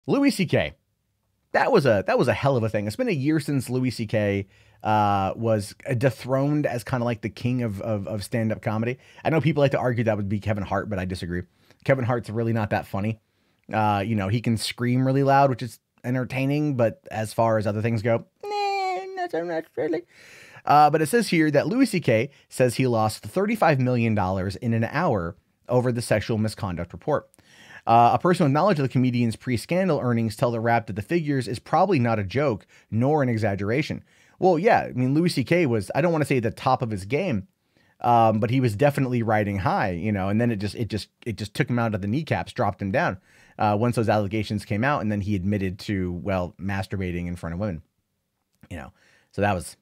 Louis C.K. That was a hell of a thing. It's been a year since Louis C.K. Was dethroned as kind of like the king of stand up comedy. I know people like to argue that would be Kevin Hart, but I disagree. Kevin Hart's really not that funny. He can scream really loud, which is entertaining, but as far as other things go, nah, not so much really. But it says here that Louis C.K. says he lost $35 million in an hour over the sexual misconduct report. A person with knowledge of the comedian's pre-scandal earnings tell the Wrap that the figures is probably not a joke nor an exaggeration. Well, yeah, I mean, Louis C.K. was, I don't want to say the top of his game, but he was definitely riding high, and then it just took him out of the kneecaps, dropped him down once those allegations came out, and then he admitted to, well, masturbating in front of women, so that was,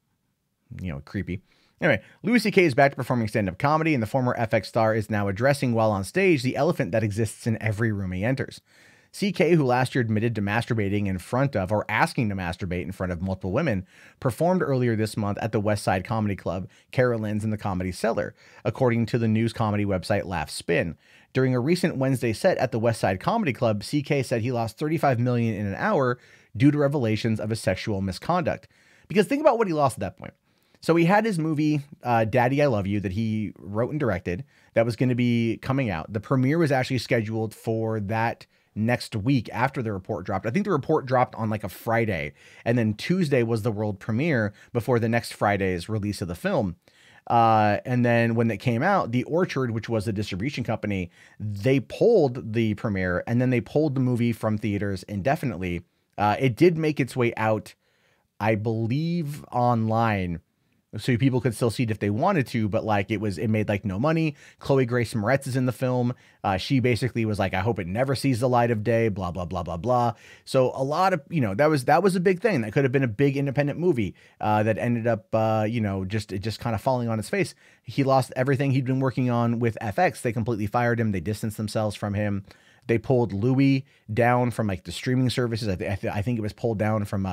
creepy. Anyway, Louis C.K. is back to performing stand-up comedy, and the former FX star is now addressing while on stage the elephant that exists in every room he enters. C.K., who last year admitted to masturbating in front of, or asking to masturbate in front of multiple women, performed earlier this month at the West Side Comedy Club, Carolyn's in the Comedy Cellar, according to the news comedy website Laugh Spin. During a recent Wednesday set at the West Side Comedy Club, C.K. said he lost $35 million in an hour due to revelations of his sexual misconduct. Because think about what he lost at that point. So he had his movie, Daddy, I Love You, that he wrote and directed that was going to be coming out. The premiere was actually scheduled for that next week after the report dropped. I think the report dropped on like a Friday, and then Tuesday was the world premiere before the next Friday's release of the film. And then when it came out, The Orchard, which was the distribution company, they pulled the premiere, and then they pulled the movie from theaters indefinitely. It did make its way out, I believe, online, so people could still see it if they wanted to, but like it made like no money. Chloe Grace Moretz is in the film. She basically was like, I hope it never sees the light of day, blah, blah, blah, blah, blah. So a lot of, that was a big thing. That could have been a big independent movie that ended up, just kind of falling on its face. He lost everything he'd been working on with FX. They completely fired him. They distanced themselves from him. They pulled Louis down from like the streaming services. I think it was pulled down from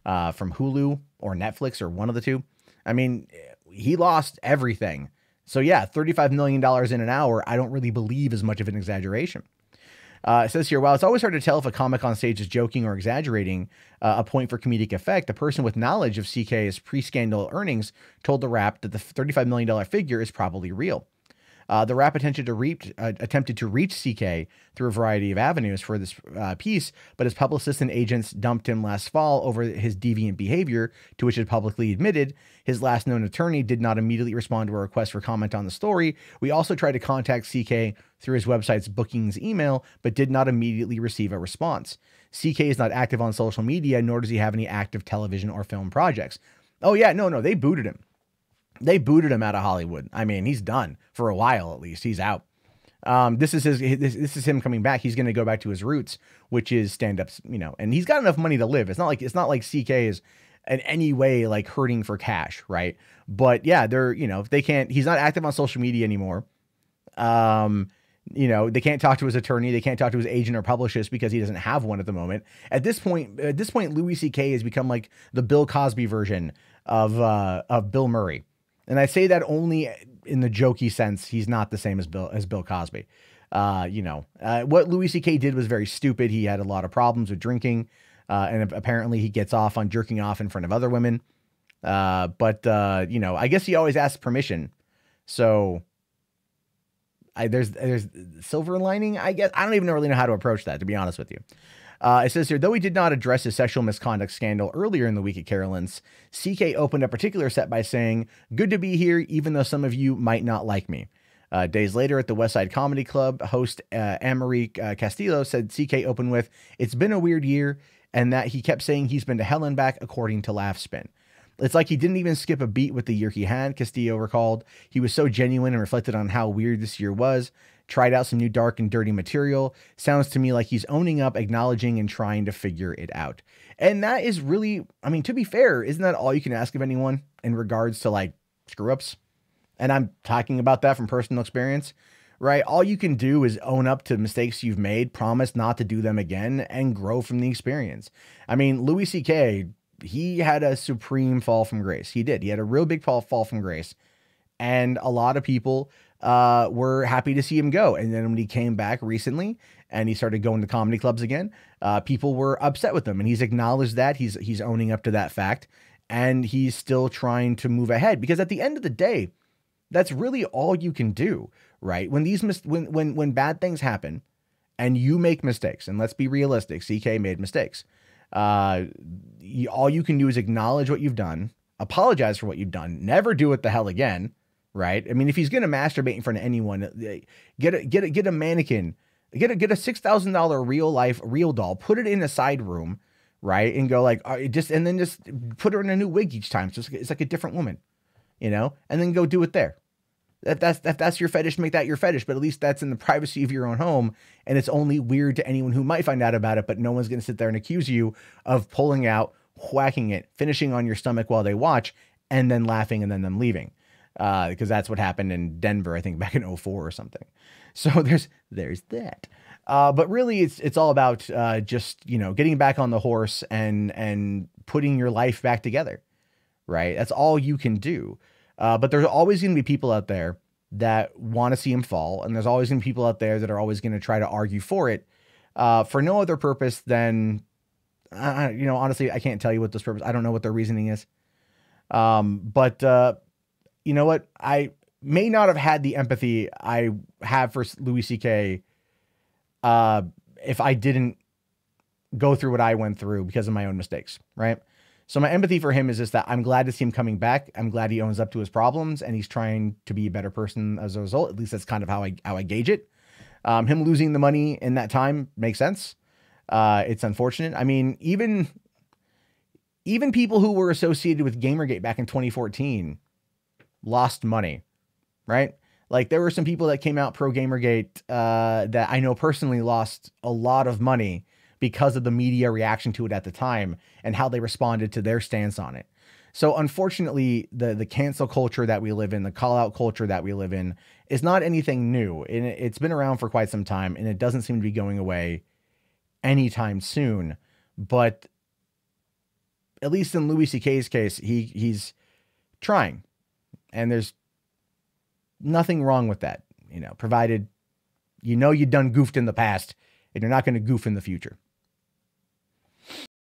Hulu or Netflix or one of the two. I mean, he lost everything. So yeah, $35 million in an hour, I don't really believe is much of an exaggeration. It says here, while it's always hard to tell if a comic on stage is joking or exaggerating a point for comedic effect, a person with knowledge of CK's pre-scandal earnings told the Wrap that the $35 million figure is probably real. The Wrap attempted to reach CK through a variety of avenues for this piece, but his publicists and agents dumped him last fall over his deviant behavior, to which he publicly admitted. His last known attorney did not immediately respond to a request for comment on the story. We also tried to contact CK through his website's bookings email, but did not immediately receive a response. CK is not active on social media, nor does he have any active television or film projects. Oh yeah, no, they booted him. They booted him out of Hollywood. I mean, he's done for a while, at least. He's out. This is him coming back. He's going to go back to his roots, which is stand-ups, and he's got enough money to live. It's not like CK is in any way like hurting for cash, right? But yeah, they can't, he's not active on social media anymore. They can't talk to his attorney. They can't talk to his agent or publicist because he doesn't have one at the moment. At this point, Louis C.K. has become like the Bill Cosby version of Bill Murray. And I say that only in the jokey sense. He's not the same as Bill Cosby. What Louis C.K. did was very stupid. He had a lot of problems with drinking, and apparently he gets off on jerking off in front of other women. I guess he always asks permission. So there's silver lining, I guess. I don't even really know how to approach that, to be honest with you. It says here, though he did not address his sexual misconduct scandal earlier in the week at Carolyn's, CK opened a particular set by saying, "Good to be here, even though some of you might not like me." Days later at the West Side Comedy Club, host Anne-Marie Castillo said CK opened with, "It's been a weird year," and that he kept saying he's been to hell and back, according to Laugh Spin. It's like he didn't even skip a beat with the year he had, Castillo recalled. He was so genuine and reflected on how weird this year was. Tried out some new dark and dirty material. Sounds to me like he's owning up, acknowledging, and trying to figure it out. And that is really, I mean, to be fair, isn't that all you can ask of anyone in regards to like screw ups? And I'm talking about that from personal experience, right? All you can do is own up to mistakes you've made, promise not to do them again, and grow from the experience. I mean, Louis C.K., he had a supreme fall from grace. He did. He had a real big fall from grace. And a lot of people were happy to see him go. And then when he came back recently and he started going to comedy clubs again, People were upset with him, and he's acknowledged that. He's owning up to that fact, and he's still trying to move ahead, because at the end of the day, that's really all you can do, right? When when bad things happen and you make mistakes, and let's be realistic, CK made mistakes. All you can do is acknowledge what you've done, apologize for what you've done, never do it the hell again, right? I mean, if he's gonna masturbate in front of anyone, get a mannequin, get a $6,000 real doll, put it in a side room, right, and go like and then just put her in a new wig each time, so it's like a different woman, you know, and then go do it there. If that's your fetish, make that your fetish, but at least that's in the privacy of your own home, and it's only weird to anyone who might find out about it, but no one's going to sit there and accuse you of pulling out, whacking it, finishing on your stomach while they watch, and then laughing and then them leaving. Because that's what happened in Denver, I think back in 2004 or something. So there's that. But really it's all about just, you know, getting back on the horse and putting your life back together, right? That's all you can do. But there's always going to be people out there that want to see him fall. And there's always going to be people out there that are always going to try to argue for it for no other purpose than, you know, honestly, I can't tell you what this purpose, I don't know what their reasoning is. But you know what? I may not have had the empathy I have for Louis C.K. If I didn't go through what I went through because of my own mistakes, right? So my empathy for him is just that I'm glad to see him coming back. I'm glad he owns up to his problems and he's trying to be a better person as a result. At least that's kind of how I gauge it. Him losing the money in that time makes sense. It's unfortunate. I mean, even people who were associated with Gamergate back in 2014 lost money, right? Like there were some people that came out pro Gamergate that I know personally lost a lot of money because of the media reaction to it at the time and how they responded to their stance on it. So unfortunately, the cancel culture that we live in, the call out culture that we live in is not anything new. And it's been around for quite some time and it doesn't seem to be going away anytime soon. But at least in Louis C.K.'s case, he's trying, and there's nothing wrong with that, you know, provided you know you've done goofed in the past and you're not going to goof in the future.